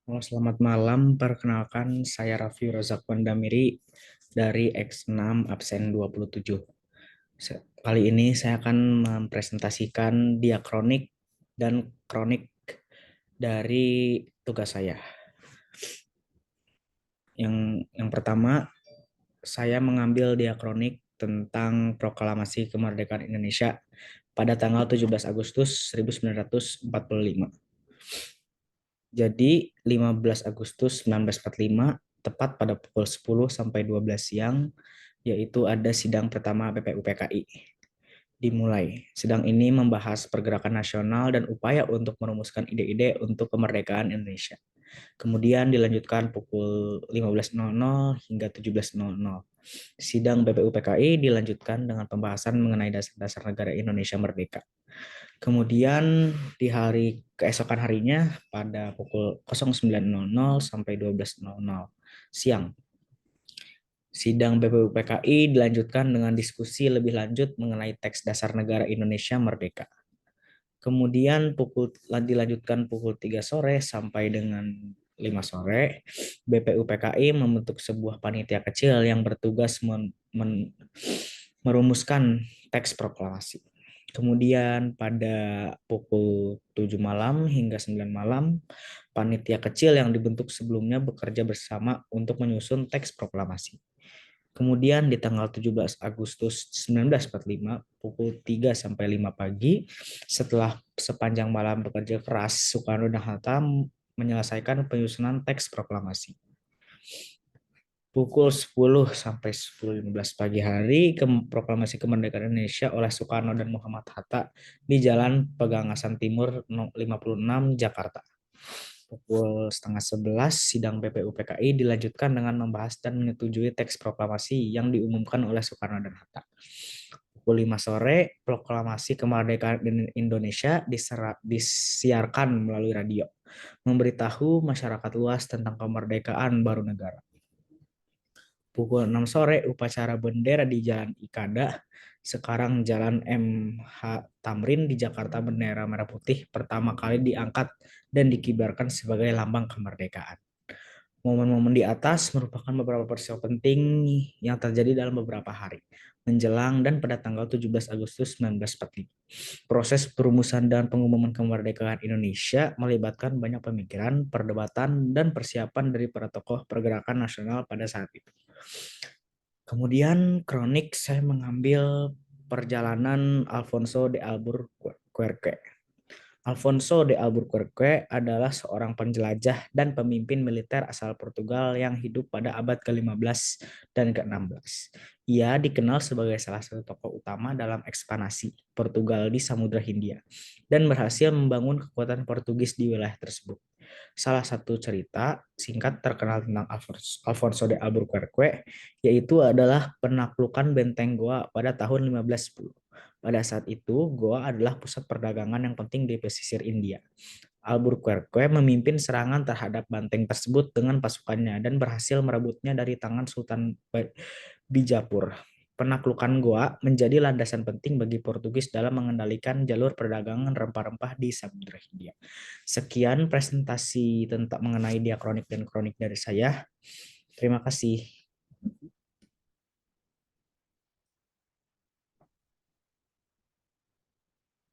Halo, selamat malam. Perkenalkan, saya Raffi Rozak Wandamiri dari X6 absen 27. Kali ini saya akan mempresentasikan diakronik dan kronik dari tugas saya. Yang pertama, saya mengambil diakronik tentang Proklamasi Kemerdekaan Indonesia pada tanggal 17 Agustus 1945. Jadi 15 Agustus 1945 tepat pada pukul 10 sampai 12 siang, yaitu ada sidang pertama BPUPKI. Dimulai. Sidang ini membahas pergerakan nasional dan upaya untuk merumuskan ide-ide untuk kemerdekaan Indonesia. Kemudian dilanjutkan pukul 15.00 hingga 17.00. Sidang BPUPKI dilanjutkan dengan pembahasan mengenai dasar-dasar negara Indonesia merdeka. Kemudian di hari keesokan harinya pada pukul 09.00 sampai 12.00 siang, sidang BPUPKI dilanjutkan dengan diskusi lebih lanjut mengenai teks dasar negara Indonesia merdeka. Kemudian dilanjutkan pukul 3 sore sampai dengan 5 sore, BPUPKI membentuk sebuah panitia kecil yang bertugas merumuskan teks proklamasi. Kemudian pada pukul 7 malam hingga 9 malam, panitia kecil yang dibentuk sebelumnya bekerja bersama untuk menyusun teks proklamasi. Kemudian di tanggal 17 Agustus 1945 pukul 3 sampai 5 pagi, setelah sepanjang malam bekerja keras, Soekarno dan Hatta menyelesaikan penyusunan teks proklamasi. Pukul 10 sampai 10.15 pagi hari, Proklamasi Kemerdekaan Indonesia oleh Soekarno dan Muhammad Hatta di Jalan Pegangasan Timur 56 Jakarta. Pukul setengah 11, sidang BPUPKI dilanjutkan dengan membahas dan menyetujui teks proklamasi yang diumumkan oleh Soekarno dan Hatta. Pukul 5 sore, Proklamasi Kemerdekaan Indonesia disiarkan melalui radio, memberitahu masyarakat luas tentang kemerdekaan baru negara. Pukul 6 sore, upacara bendera di Jalan Ikada, sekarang Jalan MH Tamrin di Jakarta, bendera merah putih pertama kali diangkat dan dikibarkan sebagai lambang kemerdekaan. Momen-momen di atas merupakan beberapa peristiwa penting yang terjadi dalam beberapa hari menjelang dan pada tanggal 17 Agustus 1945. Proses perumusan dan pengumuman kemerdekaan Indonesia melibatkan banyak pemikiran, perdebatan, dan persiapan dari para tokoh pergerakan nasional pada saat itu. Kemudian kronik saya mengambil perjalanan Alfonso de Albuquerque. Alfonso de Albuquerque adalah seorang penjelajah dan pemimpin militer asal Portugal yang hidup pada abad ke-15 dan ke-16. Ia dikenal sebagai salah satu tokoh utama dalam ekspansi Portugal di Samudra Hindia dan berhasil membangun kekuatan Portugis di wilayah tersebut. Salah satu cerita singkat terkenal tentang Alfonso de Albuquerque yaitu adalah penaklukan Benteng Goa pada tahun 1510. Pada saat itu, Goa adalah pusat perdagangan yang penting di pesisir India. Albuquerque memimpin serangan terhadap benteng tersebut dengan pasukannya dan berhasil merebutnya dari tangan Sultan Bijapur. Penaklukan Goa menjadi landasan penting bagi Portugis dalam mengendalikan jalur perdagangan rempah-rempah di Samudra Hindia. Sekian presentasi tentang mengenai diakronik dan kronik dari saya. Terima kasih.